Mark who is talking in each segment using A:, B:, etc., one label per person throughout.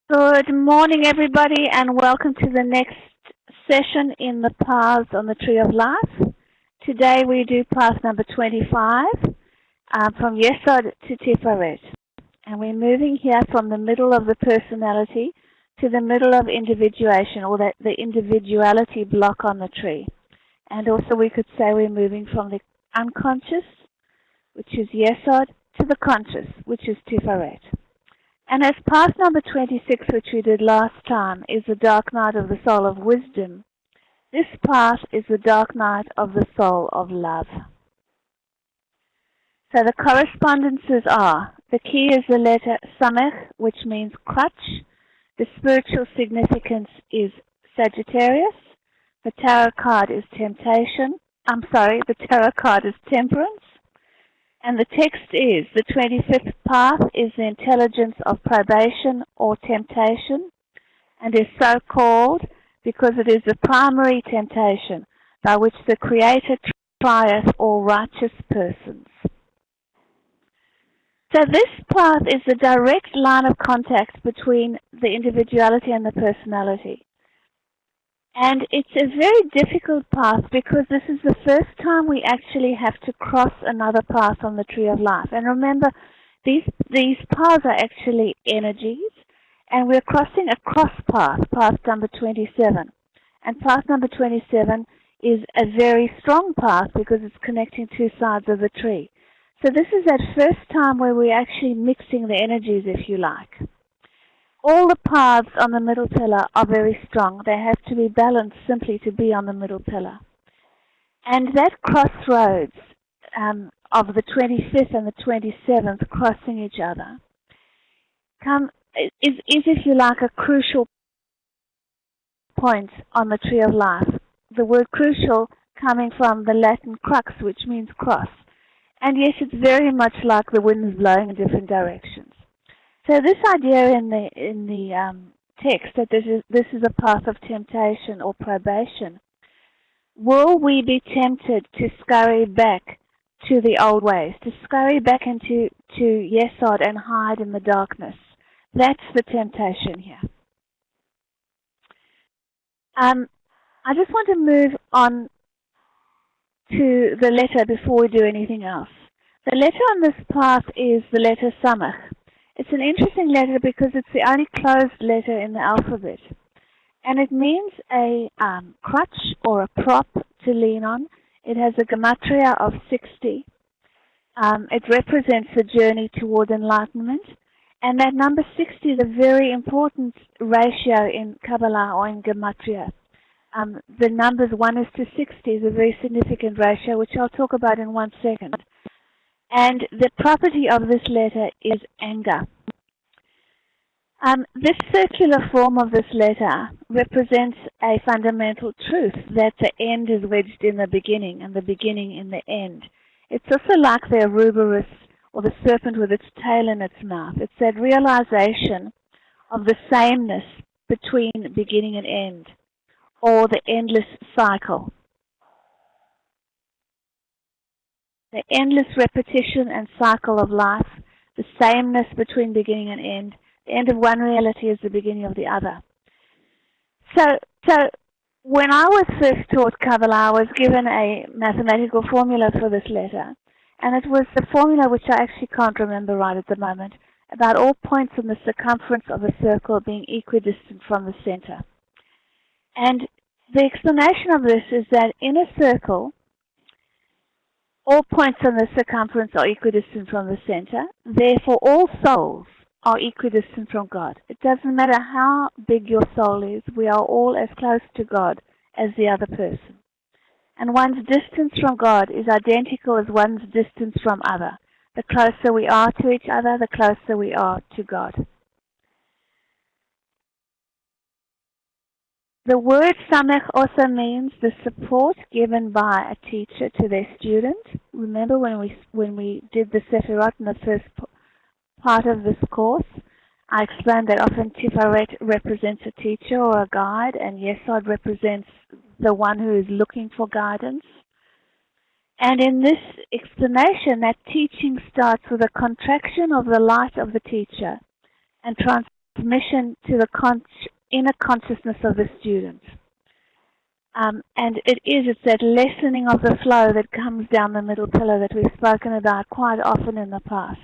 A: Good morning, everybody, and welcome to the next session in the Paths on the Tree of Life. Today we do path number 25, from Yesod to Tipharet. And we're moving here from the middle of the personality to the middle of individuation, or the individuality block on the tree. And also we could say we're moving from the unconscious, which is Yesod, to the conscious, which is Tipharet. And as path number 26, which we did last time, is the dark night of the soul of wisdom, this path is the dark night of the soul of love. So the correspondences are, the key is the letter Samech, which means crutch. The spiritual significance is Sagittarius. The tarot card is the tarot card is Temperance. And the text is, the 25th path is the intelligence of probation or temptation, and is so called because it is the primary temptation by which the Creator trieth all righteous persons. So this path is the direct line of contact between the individuality and the personality. And it's a very difficult path because this is the first time we actually have to cross another path on the Tree of Life. And remember, these paths are actually energies, and we're crossing a cross path, path number 27. And path number 27 is a very strong path because it's connecting two sides of the tree. So this is that first time where we're actually mixing the energies, if you like. All the paths on the middle pillar are very strong. They have to be balanced simply to be on the middle pillar. And that crossroads of the 25th and the 27th crossing each other is, if you like, a crucial point on the Tree of Life. The word crucial coming from the Latin crux, which means cross. And yes, it's very much like the winds blowing in different directions. So this idea in the text that this is a path of temptation or probation. Will we be tempted to scurry back to the old ways, to scurry back into Yesod and hide in the darkness? That's the temptation here. I just want to move on to the letter before we do anything else. The letter on this path is the letter Samach. It's an interesting letter because it's the only closed letter in the alphabet. And it means a crutch or a prop to lean on. It has a gematria of 60. It represents the journey toward enlightenment. And that number 60 is a very important ratio in Kabbalah or in gematria. The numbers 1:60 is a very significant ratio, which I'll talk about in 1 second. And the property of this letter is anger. This circular form of this letter represents a fundamental truth that the end is wedged in the beginning and the beginning in the end. It's also like the Ouroboros, or the serpent with its tail in its mouth. It's that realization of the sameness between beginning and end, or the endless cycle. The endless repetition and cycle of life, the sameness between beginning and end. The end of one reality is the beginning of the other. So when I was first taught Kabbalah, I was given a mathematical formula for this letter. And it was the formula which I actually can't remember right at the moment, about all points in the circumference of a circle being equidistant from the center. And the explanation of this is that in a circle, all points on the circumference are equidistant from the center. Therefore, all souls are equidistant from God. It doesn't matter how big your soul is. We are all as close to God as the other person. And one's distance from God is identical as one's distance from other. The closer we are to each other, the closer we are to God. The word samech also means the support given by a teacher to their student. Remember when we did the Sephirot in the first part of this course, I explained that often Tipharet represents a teacher or a guide, and Yesod represents the one who is looking for guidance. And in this explanation, that teaching starts with a contraction of the light of the teacher and transformation submission to the inner consciousness of the student. And it's that lessening of the flow that comes down the middle pillar that we've spoken about quite often in the past.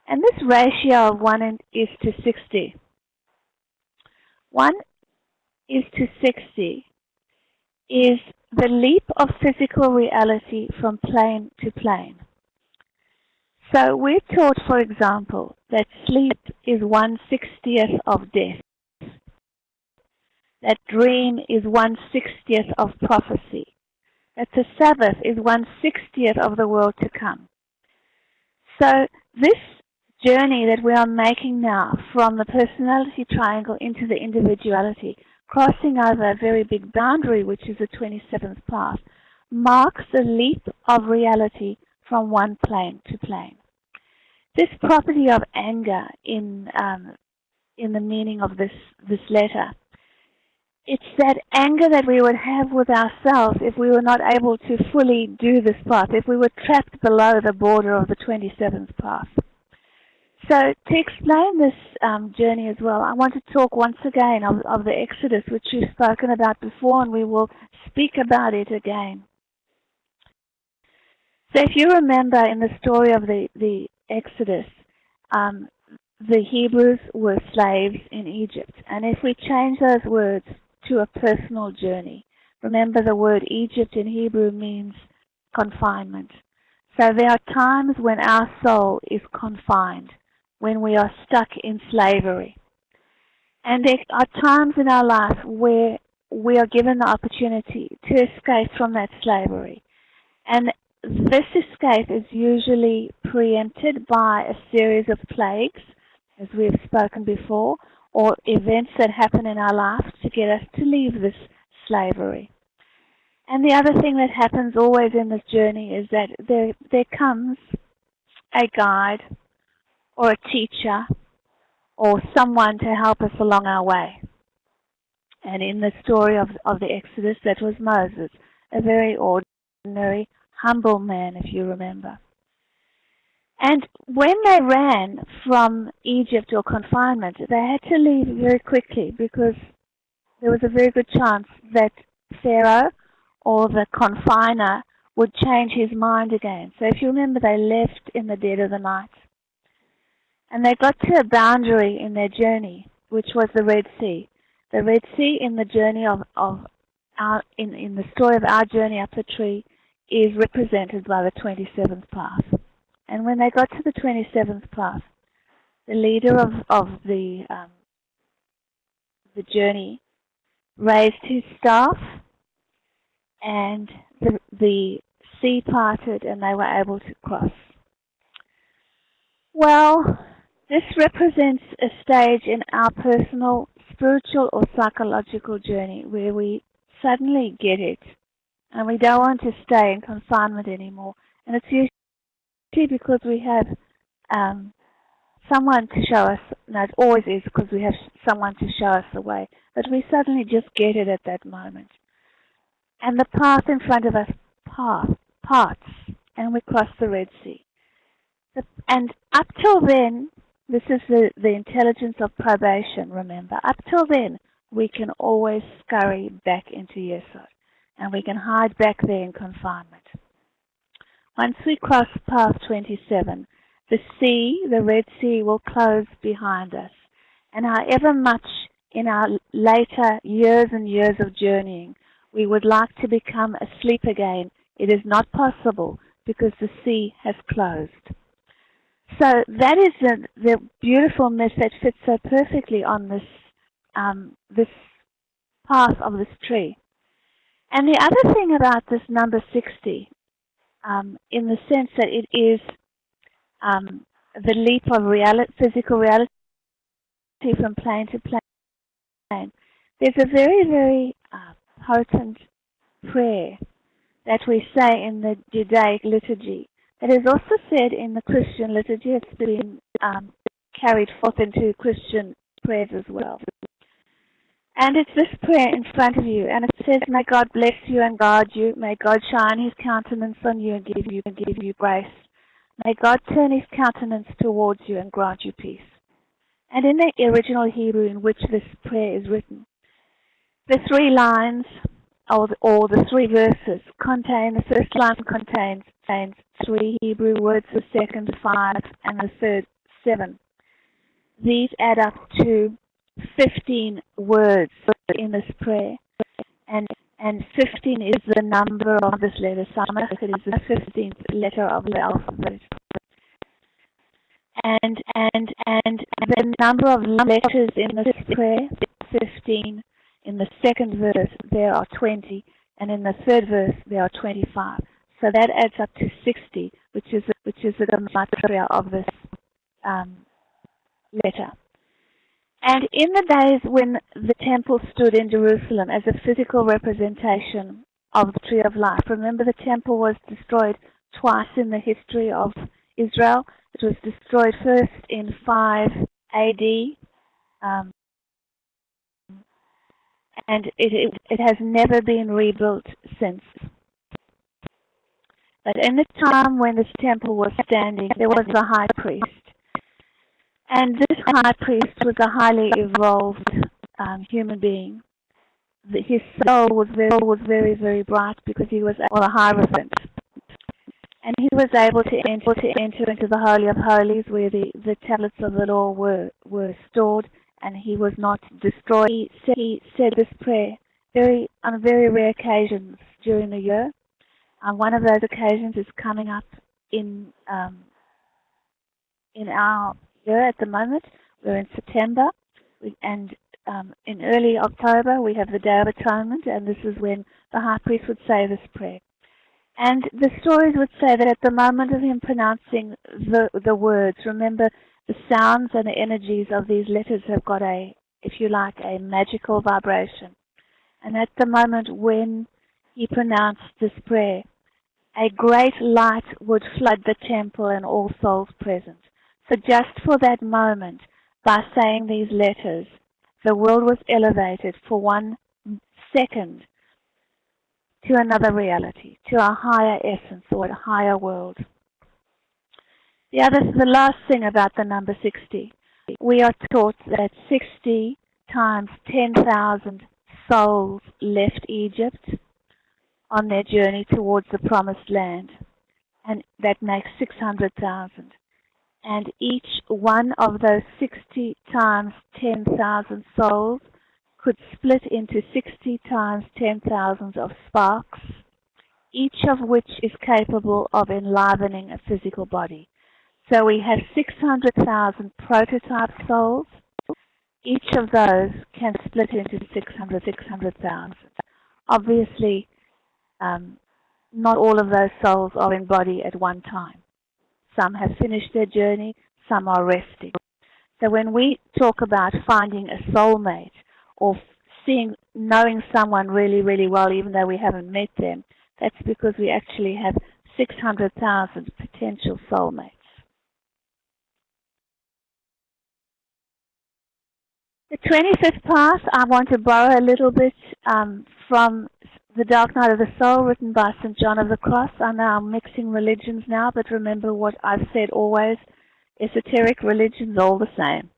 A: And this ratio of 1 is to 60. 1 is to 60 is the leap of physical reality from plane to plane. So we're taught, for example, that sleep is 1/60th of death. That dream is 1/60th of prophecy. That the Sabbath is 1/60th of the world to come. So this journey that we are making now from the personality triangle into the individuality, crossing over a very big boundary, which is the 27th path, marks a leap of reality from one plane to plane. This property of anger in the meaning of this letter, it's that anger that we would have with ourselves if we were not able to fully do this path, if we were trapped below the border of the 27th path. So to explain this journey as well, I want to talk once again of the Exodus, which we've spoken about before, and we will speak about it again. So if you remember in the story of the Exodus, the Hebrews were slaves in Egypt. And if we change those words to a personal journey, remember the word Egypt in Hebrew means confinement. So there are times when our soul is confined, when we are stuck in slavery. And there are times in our life where we are given the opportunity to escape from that slavery. And this escape is usually preempted by a series of plagues, as we have spoken before, or events that happen in our life to get us to leave this slavery. And the other thing that happens always in this journey is that there comes a guide or a teacher or someone to help us along our way. And in the story of the Exodus, that was Moses, a very ordinary, humble man, if you remember. And when they ran from Egypt or confinement, they had to leave very quickly because there was a very good chance that Pharaoh or the confiner would change his mind again. So if you remember, they left in the dead of the night. And they got to a boundary in their journey, which was the Red Sea. The Red Sea in the journey in the story of our journey up the tree is represented by the 27th path. And when they got to the 27th path, the leader of the journey raised his staff, and the sea parted, and they were able to cross. Well, this represents a stage in our personal, spiritual or psychological journey where we suddenly get it, and we don't want to stay in confinement anymore. And it's usually because we have someone to show us, no, it always is because we have someone to show us the way, but we suddenly just get it at that moment. And the path in front of us parts, and we cross the Red Sea. And up till then, this is the intelligence of probation, remember. Up till then, we can always scurry back into Yesod, and we can hide back there in confinement. Once we cross path 27, the sea, the Red Sea, will close behind us. And however much in our later years and years of journeying we would like to become asleep again, it is not possible because the sea has closed. So that is the beautiful myth that fits so perfectly on this path of this tree. And the other thing about this number 60, in the sense that it is the leap of physical reality from plane to plane, there's a very, very potent prayer that we say in the Judaic liturgy. It is also said in the Christian liturgy. It's been carried forth into Christian prayers as well. And it's this prayer in front of you, and it says, "May God bless you and guard you. May God shine His countenance on you and give you grace. May God turn His countenance towards you and grant you peace." and in the original Hebrew in which this prayer is written. The 3 lines, or the 3 verses, contain, the first line contains 3 Hebrew words, the second 5, and the third 7. These add up to 15 words in this prayer, and 15 is the number of this letter. Samach, it is the 15th letter of the alphabet. And the number of letters in this prayer, 15. In the second verse, there are 20, and in the third verse, there are 25. So that adds up to 60, which is the gematria of this letter. And in the days when the temple stood in Jerusalem as a physical representation of the tree of life, remember the temple was destroyed twice in the history of Israel. It was destroyed first in 5 AD, and it has never been rebuilt since. But in the time when this temple was standing, there was a high priest. And this high priest was a highly evolved human being. His soul was very, very bright because he was a hierophant. And he was able to enter into the Holy of Holies where the tablets of the law were stored, and he was not destroyed. He said this prayer on very rare occasions during the year. One of those occasions is coming up in our year at the moment. We're in September, and in early October we have the Day of Atonement, and this is when the high priest would say this prayer. And the stories would say that at the moment of him pronouncing the words, remember the sounds and the energies of these letters have got if you like, a magical vibration. And at the moment when he pronounced this prayer, a great light would flood the temple and all souls present. So just for that moment, by saying these letters, the world was elevated for 1 second to another reality, to a higher essence or a higher world. The last thing about the number 60, we are taught that 60 times 10,000 souls left Egypt on their journey towards the promised land, and that makes 600,000. And each one of those 60 times 10,000 souls could split into 60 times 10,000 of sparks, each of which is capable of enlivening a physical body. So we have 600,000 prototype souls. Each of those can split into 600,000. Obviously, not all of those souls are in body at one time. Some have finished their journey, some are resting. So when we talk about finding a soulmate or knowing someone really, really well, even though we haven't met them, that's because we actually have 600,000 potential soulmates. The 25th path, I want to borrow a little bit from The Dark Night of the Soul, written by St. John of the Cross. I know I'm mixing religions now, but remember what I've said always, esoteric religions all the same.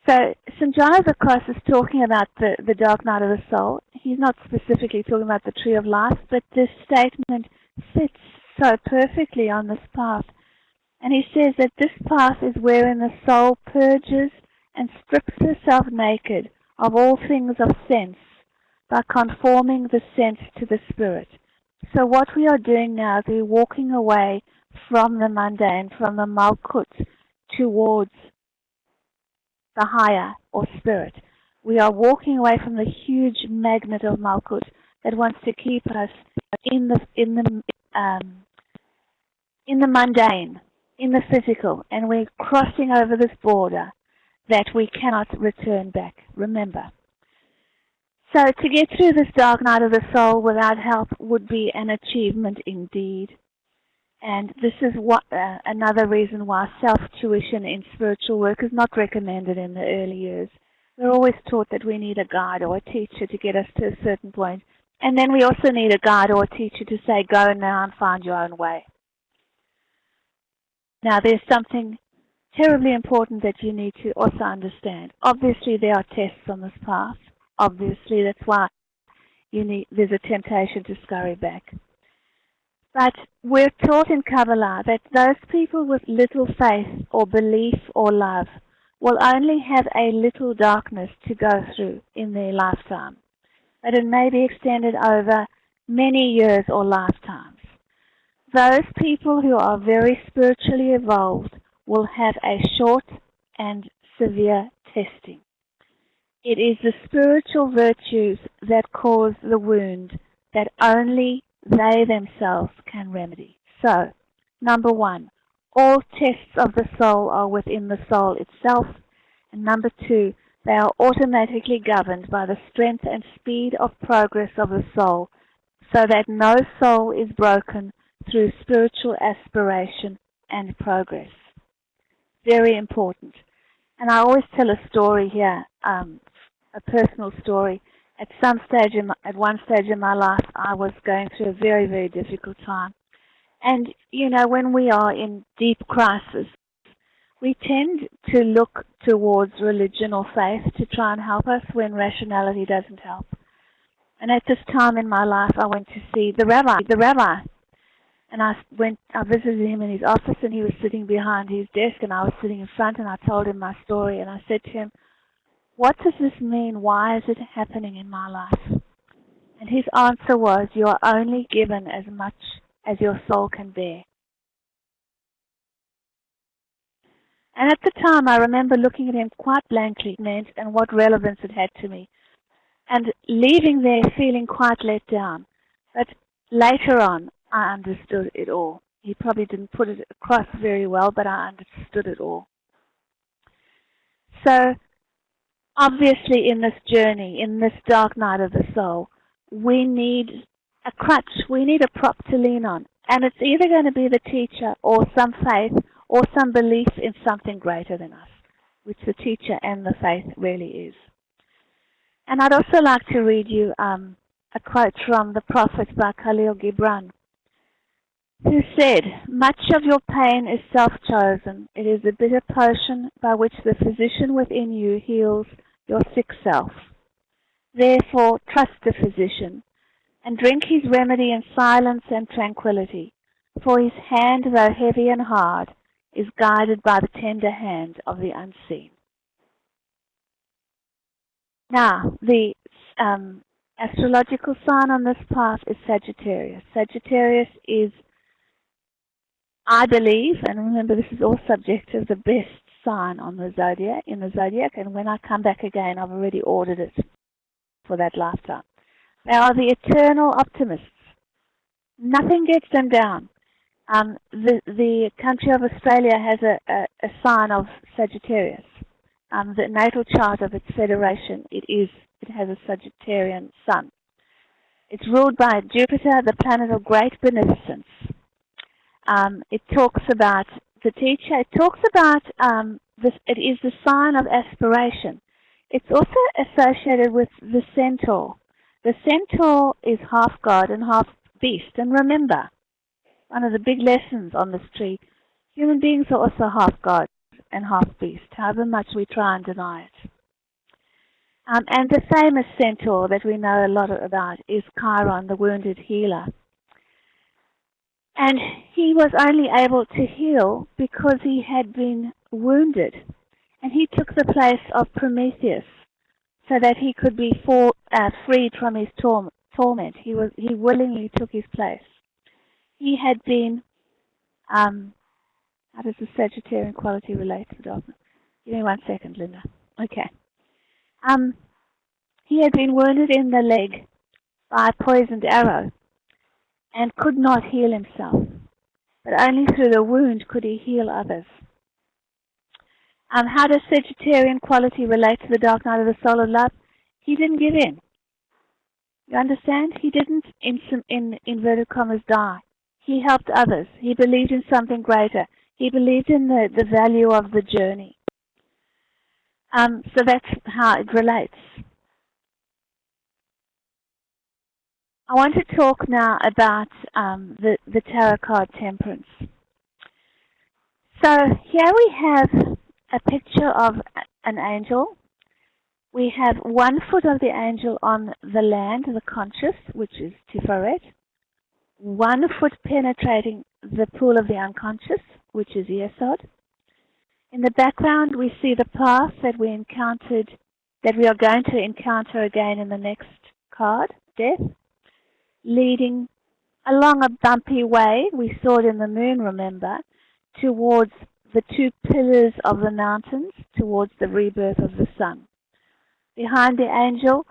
A: So St. John of the Cross is talking about the Dark Night of the Soul. He's not specifically talking about the Tree of Life, but this statement fits so perfectly on this path. And he says that this path is wherein the soul purges and strips herself naked of all things of sense by conforming the sense to the spirit. So what we are doing now is we're walking away from the mundane, from the malkut, towards the higher or spirit. We are walking away from the huge magnet of malkut that wants to keep us in the mundane, in the physical, and we're crossing over this border that we cannot return back. Remember. So to get through this dark night of the soul without help would be an achievement indeed. And this is another reason why self-tuition in spiritual work is not recommended in the early years. We're always taught that we need a guide or a teacher to get us to a certain point. And then we also need a guide or a teacher to say, go now and find your own way. Now there's something terribly important that you need to also understand. Obviously, there are tests on this path. Obviously, that's why there's a temptation to scurry back. But we're taught in Kabbalah that those people with little faith or belief or love will only have a little darkness to go through in their lifetime. But it may be extended over many years or lifetimes. Those people who are very spiritually evolved will have a short and severe testing. It is the spiritual virtues that cause the wound that only they themselves can remedy. So, number one, all tests of the soul are within the soul itself. And number two, they are automatically governed by the strength and speed of progress of the soul, so that no soul is broken through spiritual aspiration and progress. Very important. And I always tell a story here, a personal story. At one stage in my life, I was going through a very, very difficult time. And, when we are in deep crisis, we tend to look towards religion or faith to try and help us when rationality doesn't help. And at this time in my life, I went to see the rabbi. And I visited him in his office, and he was sitting behind his desk, and I was sitting in front, and I told him my story, and I said to him, "What does this mean? Why is it happening in my life?" And his answer was, "You are only given as much as your soul can bear." And at the time, I remember looking at him quite blankly and what relevance it had to me, and leaving there feeling quite let down. But later on, I understood it all. He probably didn't put it across very well, but I understood it all. So, obviously in this journey, in this dark night of the soul, we need a crutch, we need a prop to lean on. And it's either going to be the teacher or some faith or some belief in something greater than us, which the teacher and the faith really is. And I'd also like to read you a quote from the Prophet by Khalil Gibran, who said, "Much of your pain is self-chosen. It is a bitter potion by which the physician within you heals your sick self. Therefore, trust the physician, and drink his remedy in silence and tranquility, for his hand, though heavy and hard, is guided by the tender hand of the unseen." Now, the astrological sign on this path is Sagittarius. Sagittarius is, I believe, and remember this is all subjective, the best sign on the zodiac, and when I come back again, I've already ordered it for that lifetime. They are the eternal optimists. Nothing gets them down. The country of Australia has a sign of Sagittarius. The natal chart of its federation, it has a Sagittarian sun. It's ruled by Jupiter, the planet of great beneficence. It talks about the teacher. It talks about this. It is the sign of aspiration. It's also associated with the centaur. The centaur is half god and half beast. And remember, one of the big lessons on this tree, human beings are also half god and half beast, however much we try and deny it. And the famous centaur that we know a lot about is Chiron, the wounded healer. And he was only able to heal because he had been wounded. And he took the place of Prometheus so that he could be freed from his torment. He willingly took his place. He had been, how does the Sagittarian quality relate to the dogma? Give me 1 second, Linda. Okay. He had been wounded in the leg by a poisoned arrow and could not heal himself. But only through the wound could he heal others. How does Sagittarian quality relate to the dark night of the soul of love? He didn't give in. You understand? He didn't, in inverted commas, die. He helped others. He believed in something greater. He believed in the value of the journey. So that's how it relates. I want to talk now about the tarot card Temperance. So here we have a picture of an angel. We have 1 foot of the angel on the land, the conscious, which is Tipharet. 1 foot penetrating the pool of the unconscious, which is Yesod. In the background, we see the path that we encountered, that we are going to encounter again in the next card, death, leading along a bumpy way, we saw it in the moon, remember, towards the 2 pillars of the mountains, towards the rebirth of the sun. Behind the angel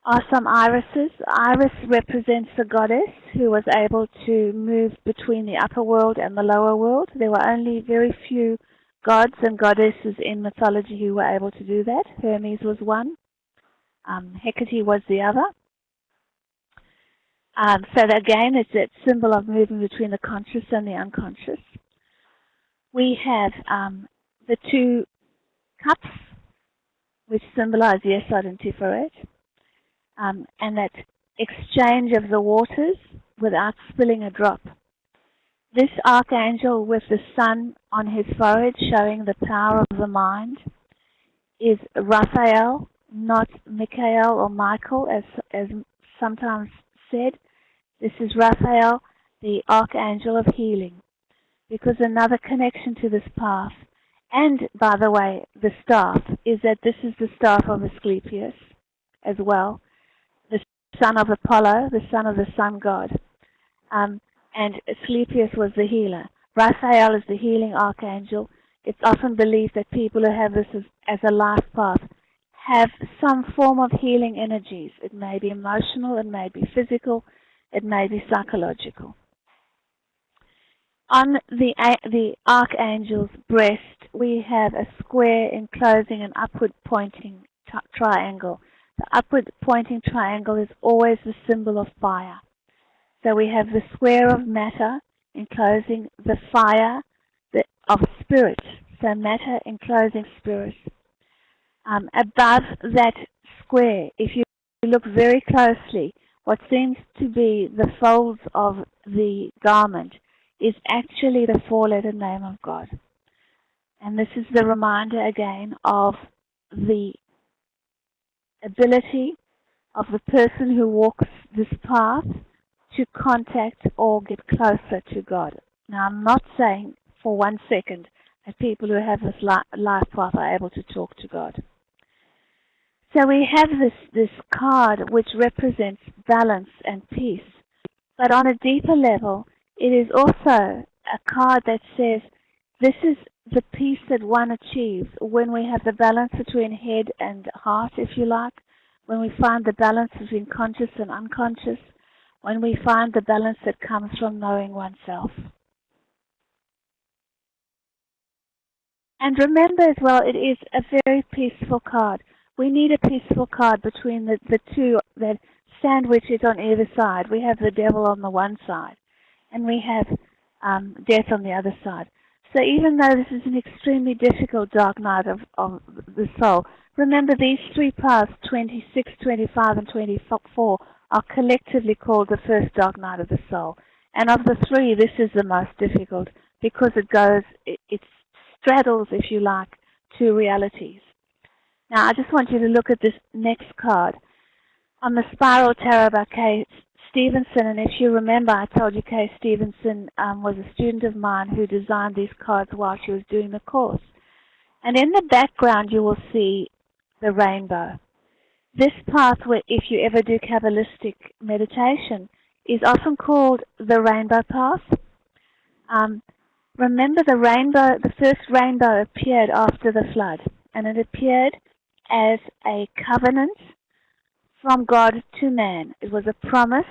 A: are some irises. Iris represents the goddess who was able to move between the upper world and the lower world. There were only very few gods and goddesses in mythology who were able to do that. Hermes was one. Hecate was the other. So again, it's that symbol of moving between the conscious and the unconscious. We have the 2 cups, which symbolize Yesod and Tipharet, and that exchange of the waters without spilling a drop. This archangel with the sun on his forehead showing the power of the mind is Raphael, not Michael or Michael, as sometimes said. This is Raphael, the archangel of healing, because another connection to this path, and by the way, the staff, is that this is the staff of Asclepius as well, the son of Apollo, the son of the sun god. And Asclepius was the healer. Raphael is the healing archangel. It's often believed that people who have this as a life path have some form of healing energies. It may be emotional, it may be physical, it may be psychological. On the archangel's breast, we have a square enclosing an upward pointing triangle. The upward pointing triangle is always the symbol of fire. So we have the square of matter enclosing the fire of spirit. So matter enclosing spirit. Above that square, if you look very closely, what seems to be the folds of the garment is actually the 4-letter name of God. And this is the reminder again of the ability of the person who walks this path to contact or get closer to God. Now, I'm not saying for 1 second that people who have this life path are able to talk to God. So we have this card which represents balance and peace. But on a deeper level, it is also a card that says this is the peace that one achieves when we have the balance between head and heart, if you like, when we find the balance between conscious and unconscious, when we find the balance that comes from knowing oneself. And remember as well, it is a very peaceful card. We need a peaceful card between the 2 that sandwich it on either side. We have the devil on the one side, and we have death on the other side. So even though this is an extremely difficult dark night of the soul, remember these 3 paths, 26, 25, and 24, are collectively called the first dark night of the soul. And of the 3, this is the most difficult because it straddles, if you like, 2 realities. Now, I just want you to look at this next card. On the Spiral Tarot by Kay Stevenson, and if you remember, I told you Kay Stevenson was a student of mine who designed these cards while she was doing the course. And in the background, you will see the rainbow. This path, where if you ever do Kabbalistic meditation, is often called the rainbow path. Remember, the first rainbow appeared after the flood, and it appeared as a covenant from God to man. It was a promise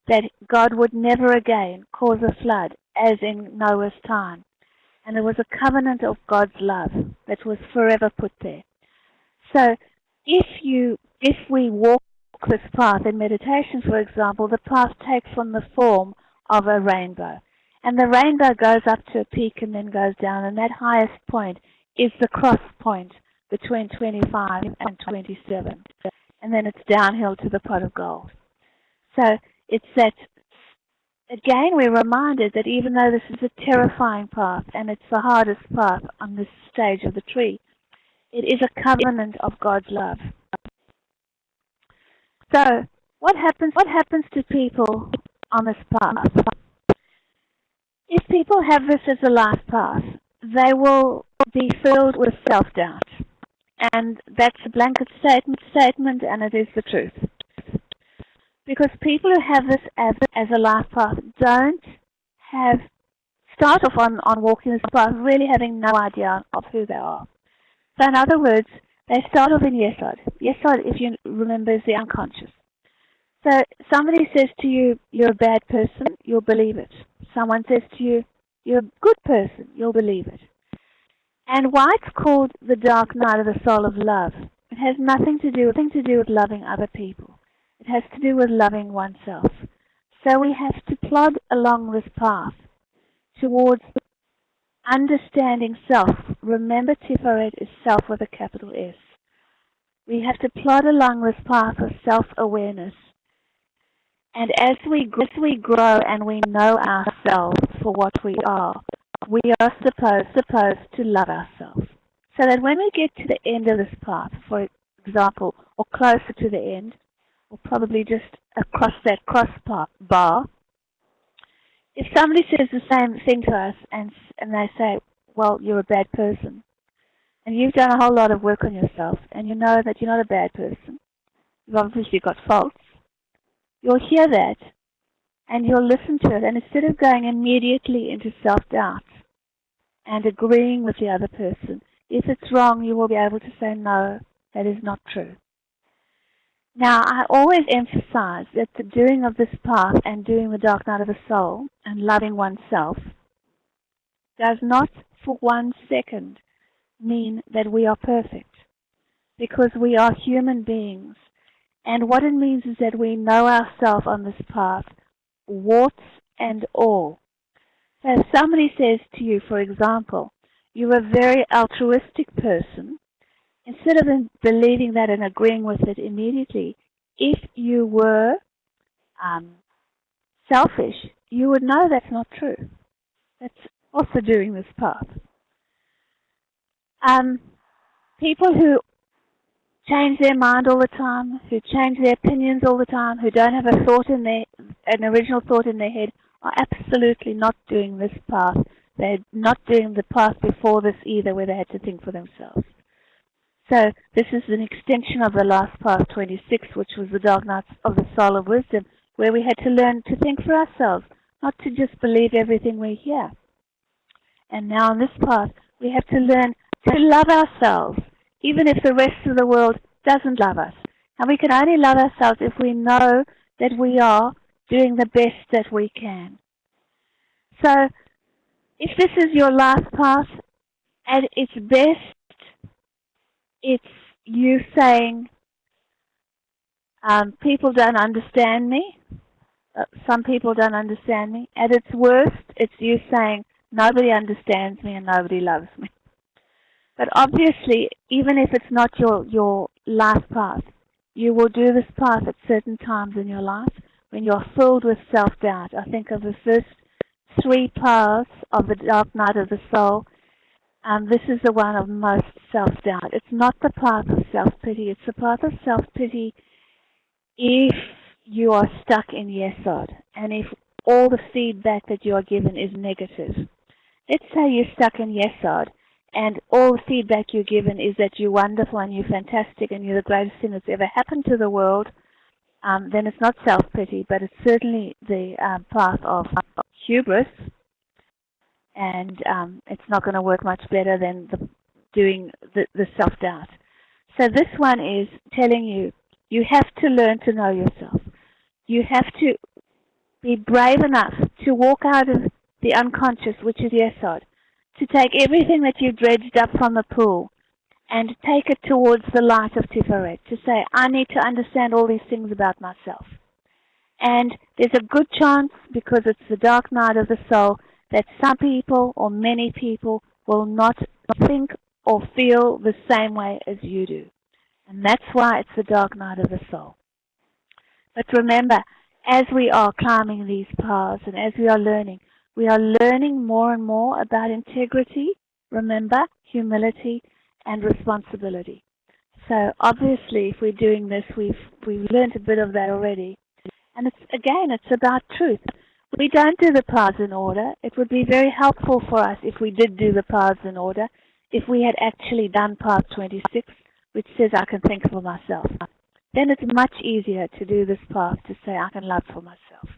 A: that God would never again cause a flood, as in Noah's time. And it was a covenant of God's love that was forever put there. So if we walk this path in meditation, for example, the path takes on the form of a rainbow. And the rainbow goes up to a peak and then goes down, and that highest point is the cross point between 25 and 27. And then it's downhill to the pot of gold. So it's that again, we're reminded that even though this is a terrifying path and it's the hardest path on this stage of the tree, it is a covenant of God's love. So, what happens to people on this path? If people have this as a life path, they will be filled with self-doubt. And that's a blanket statement, and it is the truth. Because people who have this as a life path don't start off on walking this path really having no idea of who they are. So in other words, they start off in Yesod. Yesod, if you remember, is the unconscious. So somebody says to you, you're a bad person, you'll believe it. Someone says to you, you're a good person, you'll believe it. And why it's called the dark night of the soul of love, it has nothing to do with loving other people. It has to do with loving oneself. So we have to plod along this path towards understanding self. Remember, Tipharet is self with a capital S. We have to plod along this path of self-awareness. And as we grow and we know ourselves for what we are supposed to love ourselves. So that when we get to the end of this path, for example, or closer to the end, or probably just across that bar, if somebody says the same thing to us and they say, well, you're a bad person, and you've done a whole lot of work on yourself, and you know that you're not a bad person, you've obviously got faults, you'll hear that, and you'll listen to it, and instead of going immediately into self-doubt and agreeing with the other person, if it's wrong, you will be able to say, no, that is not true. Now, I always emphasize that the doing of this path and doing the dark night of the soul and loving oneself does not for 1 second mean that we are perfect, because we are human beings. And what it means is that we know ourselves on this path, warts and all. So if somebody says to you, for example, you're a very altruistic person, instead of believing that and agreeing with it immediately, if you were selfish, you would know that's not true. That's also doing this path. People who change their mind all the time, who change their opinions all the time, who don't have an original thought in their head, are absolutely not doing this path. They're not doing the path before this either, where they had to think for themselves. So this is an extension of the last path, 26, which was the dark night of the soul of wisdom, where we had to learn to think for ourselves, not to just believe everything we hear. And now on this path, we have to learn to love ourselves, even if the rest of the world doesn't love us. And we can only love ourselves if we know that we are doing the best that we can. So, if this is your last path, at its best, it's you saying, people don't understand me. Some people don't understand me. At its worst, it's you saying, nobody understands me and nobody loves me. But obviously, even if it's not your life path, you will do this path at certain times in your life when you're filled with self-doubt. I think of the first 3 paths of the dark night of the soul. This is the one of most self-doubt. It's not the path of self-pity. It's the path of self-pity if you are stuck in Yesod and if all the feedback that you are given is negative. Let's say you're stuck in Yesod and all the feedback you're given is that you're wonderful and you're fantastic and you're the greatest thing that's ever happened to the world. Then it's not self-pity, but it's certainly the path of hubris, and it's not going to work much better than doing the self-doubt. So this one is telling you, you have to learn to know yourself. You have to be brave enough to walk out of the unconscious, which is Yesod, to take everything that you've dredged up from the pool and take it towards the light of Tipharet, to say, I need to understand all these things about myself. And there's a good chance, because it's the dark night of the soul, that some people or many people will not think or feel the same way as you do. And that's why it's the dark night of the soul. But remember, as we are climbing these paths and as we are learning more and more about integrity, remember, humility, and responsibility. So obviously, if we're doing this, we've learned a bit of that already. And it's about truth. We don't do the paths in order. It would be very helpful for us if we did do the paths in order, if we had actually done path 26, which says I can think for myself. Then it's much easier to do this path to say I can love for myself.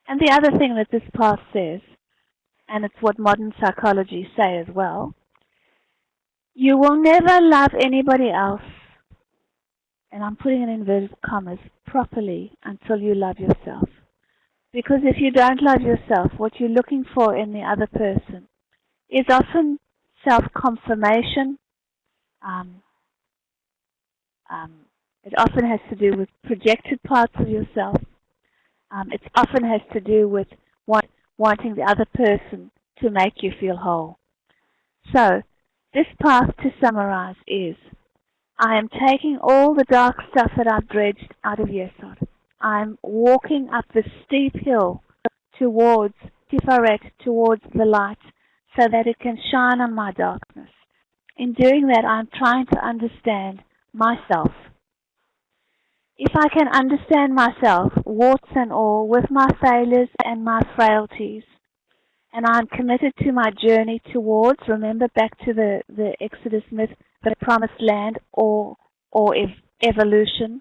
A: And the other thing that this path says, and it's what modern psychology say as well, you will never love anybody else, and I'm putting in inverted commas, properly until you love yourself. Because if you don't love yourself, what you're looking for in the other person is often self-confirmation. It often has to do with projected parts of yourself. It often has to do with wanting the other person to make you feel whole. So, this path, to summarize, is I am taking all the dark stuff that I've dredged out of Yesod. I'm walking up the steep hill towards Tipharet, towards the light, so that it can shine on my darkness. In doing that, I'm trying to understand myself. If I can understand myself, warts and all, with my failures and my frailties, and I'm committed to my journey towards, remember back to the Exodus myth, the promised land or evolution,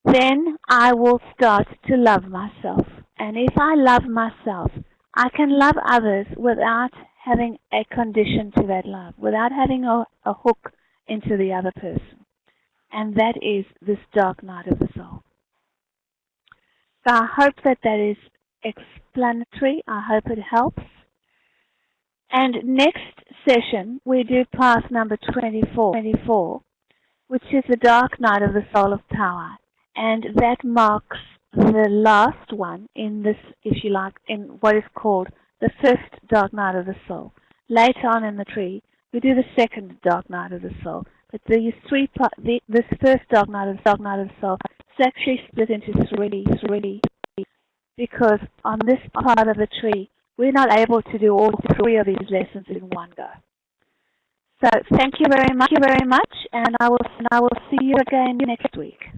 A: then I will start to love myself. And if I love myself, I can love others without having a condition to that love, without having a hook into the other person. And that is this dark night of the soul. So I hope that is explanatory. I hope it helps. And next session, we do path number 24, which is the dark night of the soul of power. And that marks the last one in this, if you like, in what is called the first dark night of the soul. Later on in the tree, we do the second dark night of the soul. But these this first dark night of the soul is actually split into three, because on this part of the tree, we're not able to do all three of these lessons in one go. So thank you very much, and I will see you again next week.